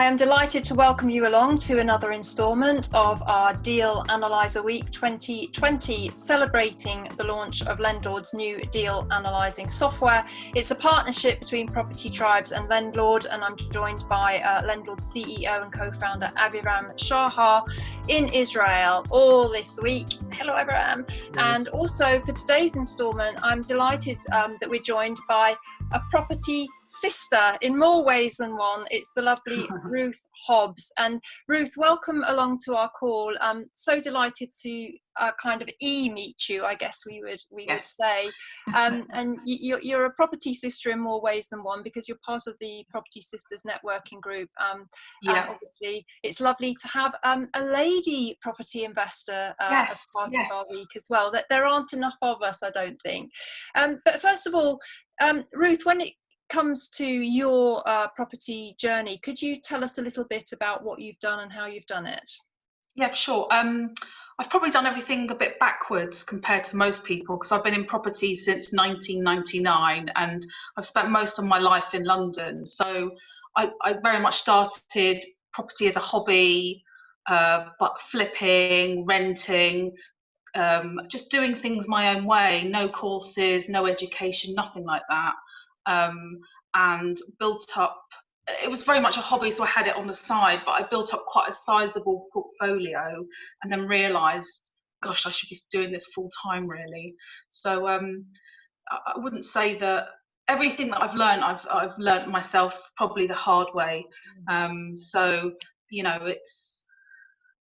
am delighted to welcome you along to another instalment of our Deal Analyzer Week 2020, celebrating the launch of Lendlord's new deal analysing software. It's a partnership between Property Tribes and Lendlord, and I'm joined by Lendlord CEO and co-founder Aviram Shahar in Israel all this week. Hello, Aviram. And also for today's instalment, I'm delighted that we're joined by a property sister in more ways than one. It's the lovely Ruth Hobbs. And Ruth, welcome along to our call. I'm so delighted to kind of meet you, I guess we would say. And you're a property sister in more ways than one, because you're part of the Property Sisters networking group. Obviously, it's lovely to have a lady property investor as part of our week as well. That there aren't enough of us, I don't think. But first of all, Ruth, when it comes to your property journey, could you tell us a little bit about what you've done and how you've done it? Yeah, sure. I've probably done everything a bit backwards compared to most people, because I've been in property since 1999 and I've spent most of my life in London. So I very much started property as a hobby, but flipping, renting, just doing things my own way, no courses, no education, nothing like that. And built up, it was very much a hobby, so I had it on the side, but I built up quite a sizable portfolio and then realised, gosh, I should be doing this full time really. So I wouldn't say that everything that I've learned myself probably the hard way. So, you know,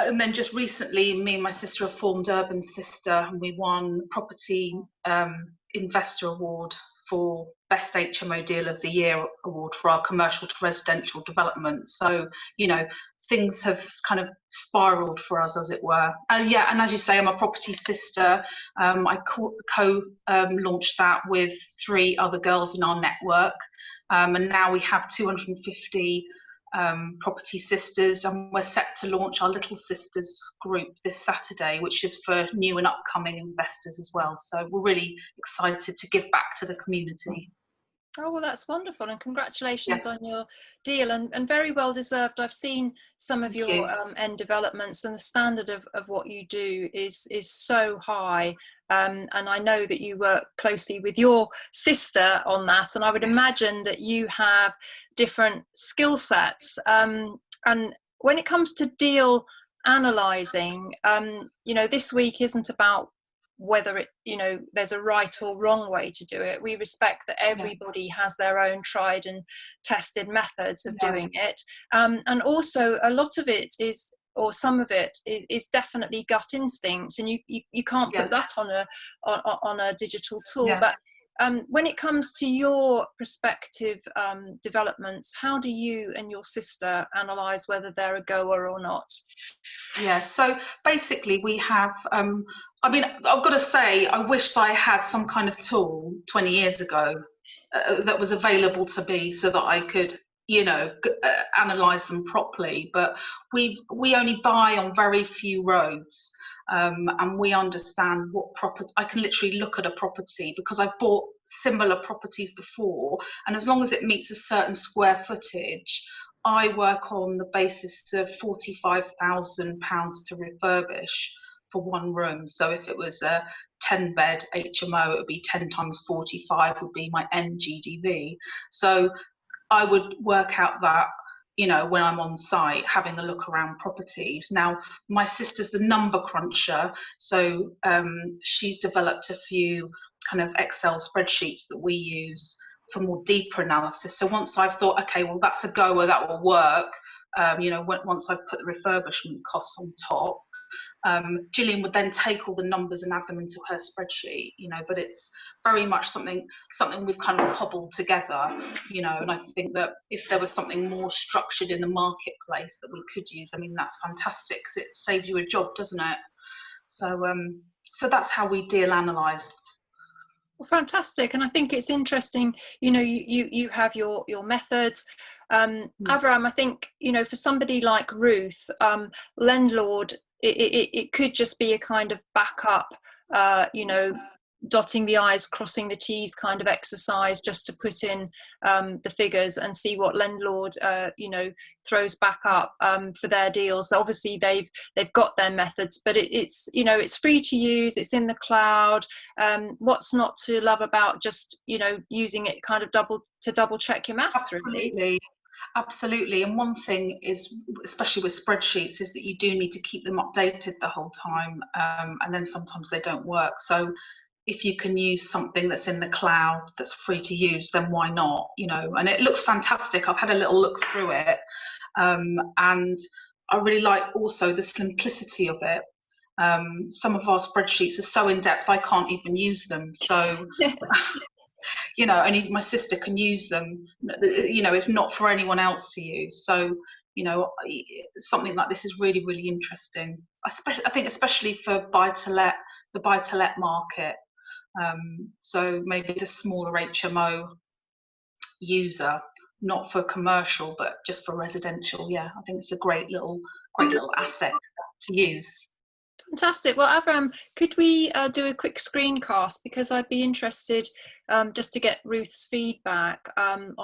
and then just recently, me and my sister have formed Urban Sister, and we won Property Investor Award for Best HMO Deal of the Year award for our commercial to residential development. So, you know, things have kind of spiraled for us, as it were. And as you say, I'm a property sister. I co-launched that with 3 other girls in our network. And now we have 250 property sisters, and we're set to launch our Little Sisters group this Saturday, which is for new and upcoming investors as well. So we're really excited to give back to the community. Oh, well, that's wonderful, and congratulations on your deal, and very well deserved. I've seen some of your end developments, and the standard of what you do is so high, and I know that you work closely with your sister on that, and I would imagine that you have different skill sets, and when it comes to deal analysing, you know, this week isn't about whether there's a right or wrong way to do it. We respect that everybody has their own tried and tested methods of doing it, and also a lot of it is, or some of it is definitely gut instinct, and you can't put that on a digital tool. But when it comes to your prospective developments, how do you and your sister analyse whether they're a goer or not? Yeah, so basically we have, I mean, I've got to say, I wish that I had some kind of tool 20 years ago that was available to me so that I could, analyse them properly. But we only buy on very few roads, and we understand what property. I can literally look at a property because I've bought similar properties before, and as long as it meets a certain square footage, I work on the basis of £45,000 to refurbish for one room. So if it was a 10-bed HMO, it would be 10 times 45 would be my NGDV. So I would work out that, when I'm on site having a look around properties. Now, my sister's the number cruncher, so she's developed a few kind of Excel spreadsheets that we use for more deeper analysis. So once I've thought, okay, well, that's a goer, that will work, once I've put the refurbishment costs on top, Gillian would then take all the numbers and add them into her spreadsheet, but it's very much something we've kind of cobbled together, and I think that if there was something more structured in the marketplace that we could use, I mean, that's fantastic, because it saves you a job, doesn't it? So that's how we deal analyse. Well, fantastic, and I think it's interesting. You have your methods. Avram, I think for somebody like Ruth, Lendlord, it could just be a kind of backup, dotting the I's, crossing the T's kind of exercise, just to put in the figures and see what Lendlord throws back up for their deals. Obviously they've got their methods, but it's it's free to use, it's in the cloud. What's not to love about just using it kind of double check your maths? Absolutely. Really. Absolutely. And one thing is, especially with spreadsheets, is that you do need to keep them updated the whole time, and then sometimes they don't work. So if you can use something that's in the cloud that's free to use, then why not? And it looks fantastic. I've had a little look through it, and I really like also the simplicity of it. Some of our spreadsheets are so in depth I can't even use them. So only my sister can use them. It's not for anyone else to use. So something like this is really, really interesting. I think especially for the buy-to-let market. So maybe the smaller HMO user, not for commercial, but just for residential. Yeah, I think it's a great little asset to use. Fantastic. Well, Avram, could we do a quick screencast, because I'd be interested just to get Ruth's feedback on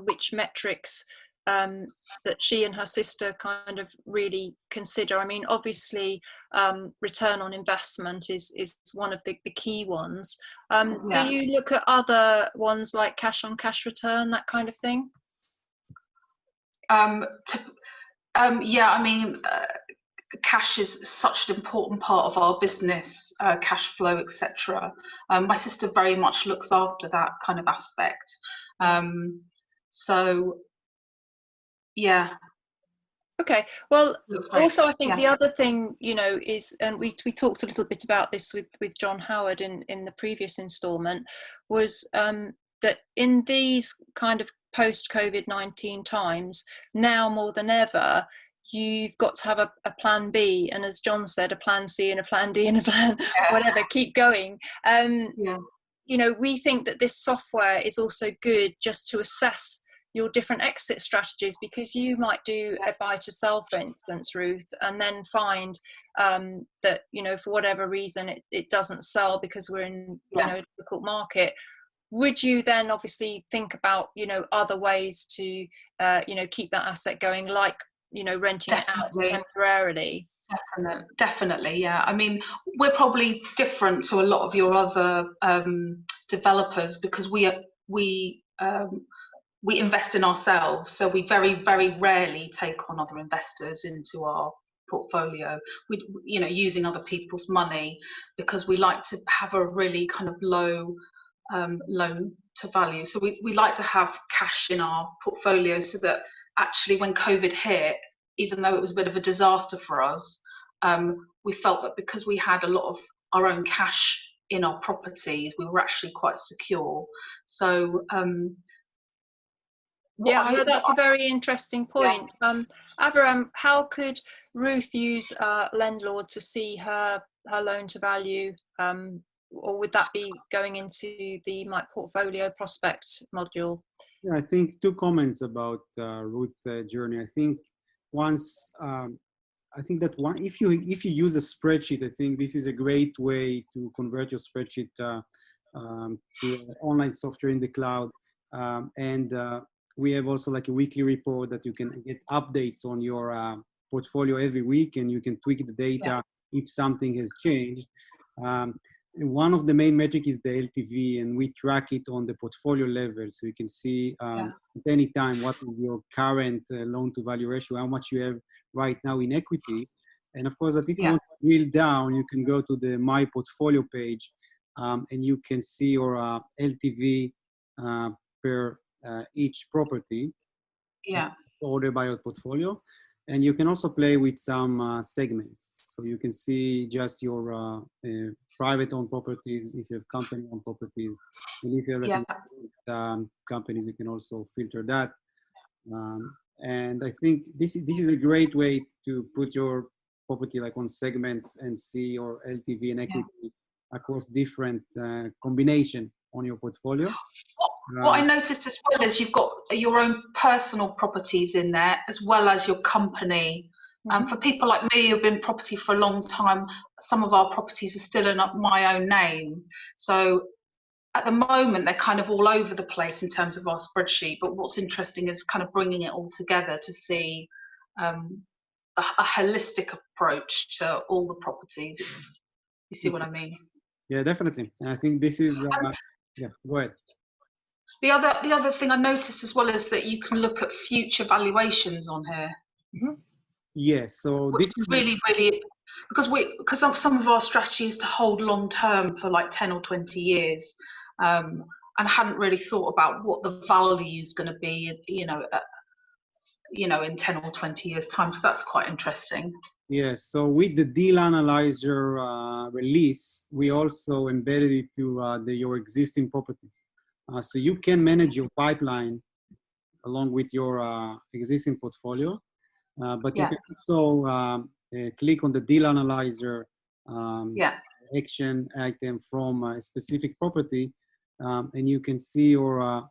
which metrics that she and her sister kind of really consider. I mean, obviously, return on investment is one of the key ones. Yeah. Do you look at other ones like cash on cash return, that kind of thing? Yeah, I mean, cash is such an important part of our business, cash flow, etc. My sister very much looks after that kind of aspect. So, yeah. Okay. Well, also I think yeah. the other thing, is, and we talked a little bit about this with John Howard in the previous instalment, was that in these kind of post-COVID-19 times, now more than ever, you've got to have a plan B, and as John said, a plan C and a plan D and a plan whatever, keep going. We think that this software is also good just to assess your different exit strategies, because you might do a buy to sell, for instance, Ruth, and then find that for whatever reason it doesn't sell because we're in a difficult market. Would you then obviously think about other ways to keep that asset going, like renting it out temporarily? Definitely, yeah. I mean, we're probably different to a lot of your other developers, because we invest in ourselves, so we very, very rarely take on other investors into our portfolio. We, using other people's money, because we like to have a really kind of low loan to value. So we like to have cash in our portfolio, so that actually when COVID hit, even though it was a bit of a disaster for us, we felt that because we had a lot of our own cash in our properties, we were actually quite secure. So that's a very interesting point. Avram, how could Ruth use Lendlord to see her loan to value, or would that be going into the My Portfolio Prospect module? Yeah, I think two comments about Ruth's journey. I think if you use a spreadsheet, I think this is a great way to convert your spreadsheet to online software in the cloud. And we have also like a weekly report that you can get updates on your portfolio every week, and you can tweak the data if something has changed. One of the main metrics is the LTV, and we track it on the portfolio level, so you can see at any time what is your current loan to value ratio, how much you have right now in equity. And of course, that if you want to drill down, you can go to the My Portfolio page, and you can see your LTV per each property, ordered by your portfolio. And you can also play with some segments. So you can see just your private owned properties, if you have company owned properties, and if you have companies, you can also filter that. And I think this is a great way to put your property like on segments and see your LTV and equity across different combination on your portfolio. What I noticed as well is you've got your own personal properties in there, as well as your company For people like me who've been property for a long time, some of our properties are still in my own name. So at the moment, they're kind of all over the place in terms of our spreadsheet. But what's interesting is kind of bringing it all together to see a holistic approach to all the properties. You see what I mean? Yeah, definitely. And I think this is, yeah, go ahead. The other thing I noticed as well is that you can look at future valuations on here. Yes, so Which this is really, because some of our strategy is to hold long term for like 10 or 20 years, and hadn't really thought about what the value is going to be, in 10 or 20 years time. So that's quite interesting. Yes, so with the Deal Analyzer release, we also embedded it to your existing properties. So you can manage your pipeline along with your existing portfolio, but you can also click on the Deal Analyzer action item from a specific property, and you can see your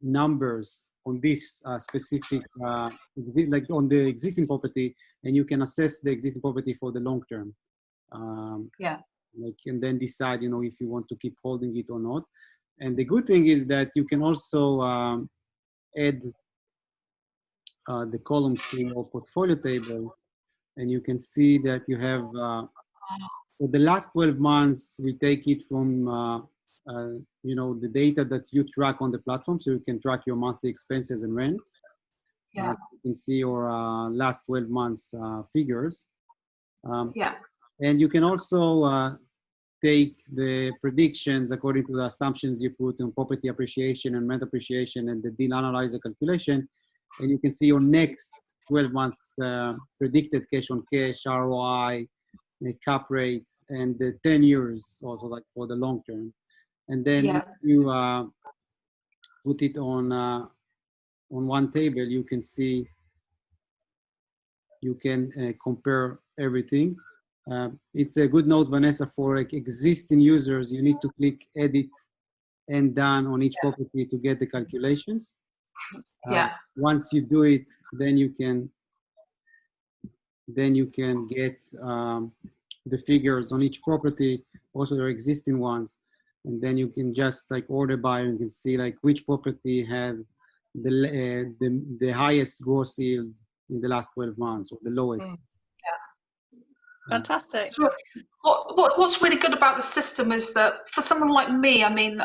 numbers on this specific, like on the existing property, and you can assess the existing property for the long term. And then decide, if you want to keep holding it or not. And the good thing is that you can also add the columns to your portfolio table, and you can see that you have, for the last 12 months, we take it from, the data that you track on the platform, so you can track your monthly expenses and rents. You can see your last 12 months figures. And you can also take the predictions according to the assumptions you put on property appreciation and rent appreciation and the Deal Analyzer calculation, and you can see your next 12 months predicted cash on cash, ROI, the cap rates, and the 10 years also, like for the long term. And then if you put it on one table, you can see, you can compare everything. It's a good note, Vanessa, for like existing users. You need to click edit and done on each property to get the calculations. Once you do it, then you can get the figures on each property, also their existing ones, and then you can just like order by, and you can see like which property had the highest gross yield in the last 12 months or the lowest. Fantastic. What's really good about the system is that for someone like me, I mean,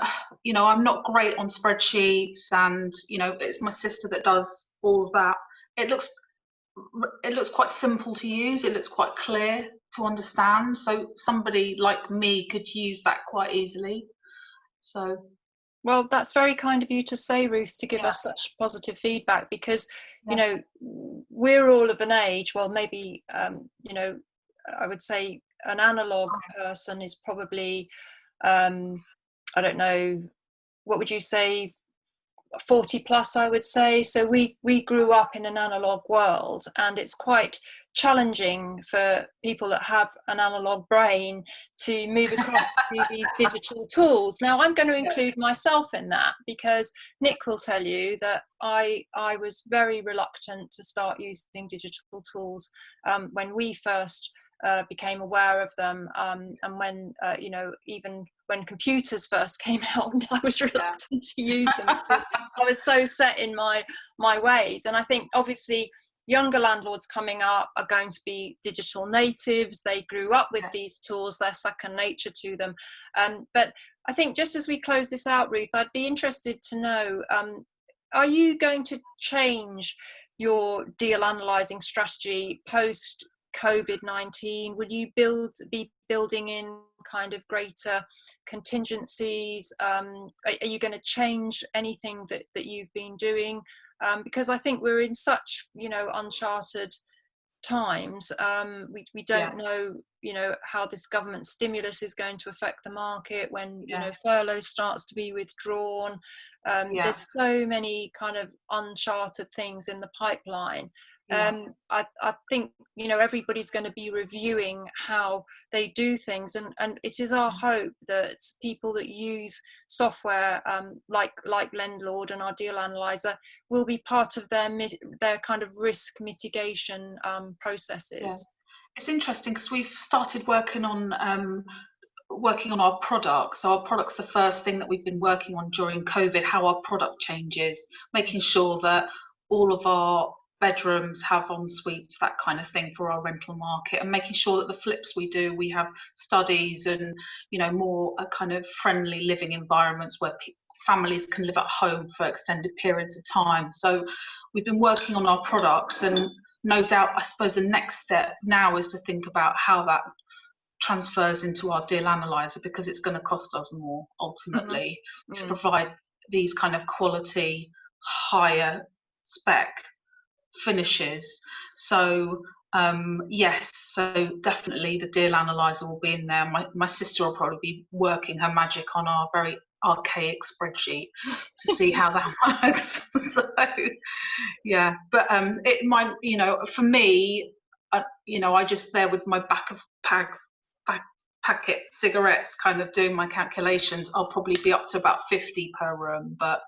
I'm not great on spreadsheets, and it's my sister that does all of that. It looks quite simple to use. It looks quite clear to understand. So somebody like me could use that quite easily. So. Well, that's very kind of you to say, Ruth, to give us such positive feedback, because, we're all of an age, well, maybe, I would say an analog person is probably, I don't know, what would you say, 40 plus, I would say. So we grew up in an analog world, and it's quite challenging for people that have an analog brain to move across to these digital tools. Now, I'm going to include myself in that, because Nick will tell you that I was very reluctant to start using digital tools when we first became aware of them, and when even when computers first came out, I was reluctant to use them because I was so set in my ways. And I think obviously younger landlords coming up are going to be digital natives. They grew up with these tools, they're second nature to them. But I think just as we close this out, Ruth, I'd be interested to know, are you going to change your deal analysing strategy post COVID-19? Would you be building in kind of greater contingencies? Are you going to change anything that you've been doing? Because I think we're in such, uncharted times. We don't know, how this government stimulus is going to affect the market when, furlough starts to be withdrawn. There's so many kind of uncharted things in the pipeline. I think, you know, everybody's going to be reviewing how they do things, and it is our hope that people that use software like Lendlord and our Deal Analyzer will be part of their kind of risk mitigation processes. Yeah. It's interesting because we've started working on our products. So our product's the first thing that we've been working on during COVID, how our product changes, making sure that all of our bedrooms have en suites, that kind of thing for our rental market, and making sure that the flips we have studies and, you know, more kind of friendly living environments where families can live at home for extended periods of time. So we've been working on our products, and no doubt, I suppose the next step now is to think about how that transfers into our Deal Analyzer, because it's going to cost us more ultimately to provide these kind of quality, higher spec finishes. So yes, so definitely the Deal Analyzer will be in there. My sister will probably be working her magic on our very archaic spreadsheet to see how that works. So yeah, but it might, you know, for me, you know, I just there with my back packet cigarettes kind of doing my calculations, I'll probably be up to about 50 per room. But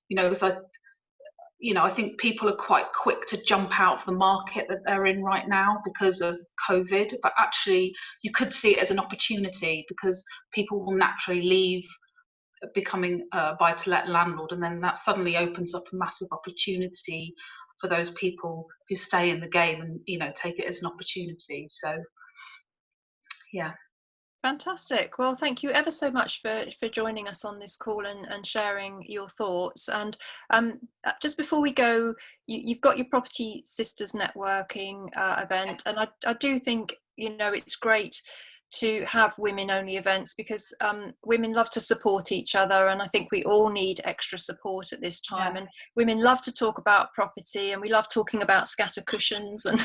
you know, because I think people are quite quick to jump out of the market that they're in right now because of COVID, but actually you could see it as an opportunity, because people will naturally leave becoming a buy-to-let landlord, and then that suddenly opens up a massive opportunity for those people who stay in the game and, you know, take it as an opportunity. So yeah. Fantastic. Well, thank you ever so much for joining us on this call and sharing your thoughts. And just before we go, you've got your Property Sisters networking event, and I do think, you know, it's great to have women-only events, because women love to support each other, and I think we all need extra support at this time. And women love to talk about property, and we love talking about scatter cushions and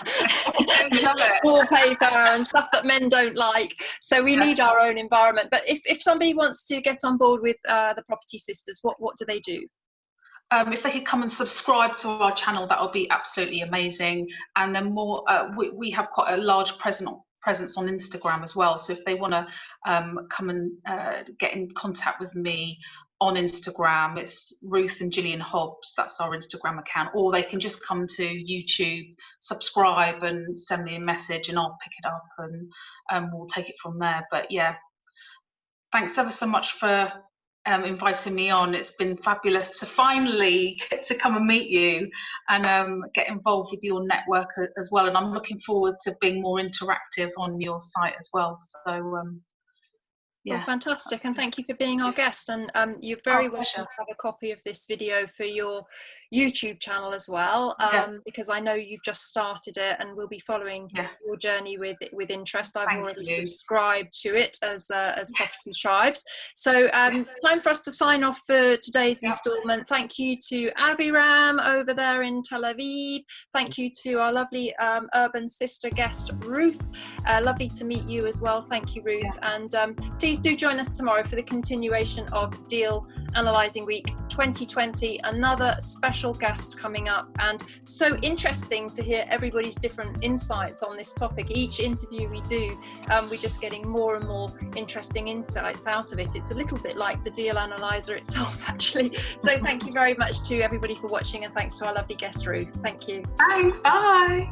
wallpaper and stuff that men don't like. So we need our own environment. But if somebody wants to get on board with the Property Sisters, what do they do? If they could come and subscribe to our channel, that would be absolutely amazing. And then more, we have quite a large presence on Instagram as well. So if they want to come and get in contact with me on Instagram, it's Ruth and Gillian Hobbs. That's our Instagram account. Or they can just come to YouTube, subscribe, and send me a message, and I'll pick it up, and we'll take it from there. But yeah, thanks ever so much for inviting me on. It's been fabulous to finally get to come and meet you and get involved with your network as well, and I'm looking forward to being more interactive on your site as well. So yeah. Well, fantastic, and thank you for being our guest. And you're very welcome to have a copy of this video for your YouTube channel as well, because I know you've just started it, and we'll be following your journey with interest. I've already subscribed to it as Property Tribes. So time for us to sign off for today's instalment. Thank you to Aviram over there in Tel Aviv. Thank you to our lovely urban sister guest Ruth. Lovely to meet you as well. Thank you, Ruth. And please do join us tomorrow for the continuation of Deal Analysing Week 2020. Another special guest coming up, and so interesting to hear everybody's different insights on this topic. Each interview we do, we're just getting more and more interesting insights out of it. It's a little bit like the Deal Analyzer itself, actually. So thank you very much to everybody for watching, and thanks to our lovely guest Ruth. Thank you. Thanks. Bye.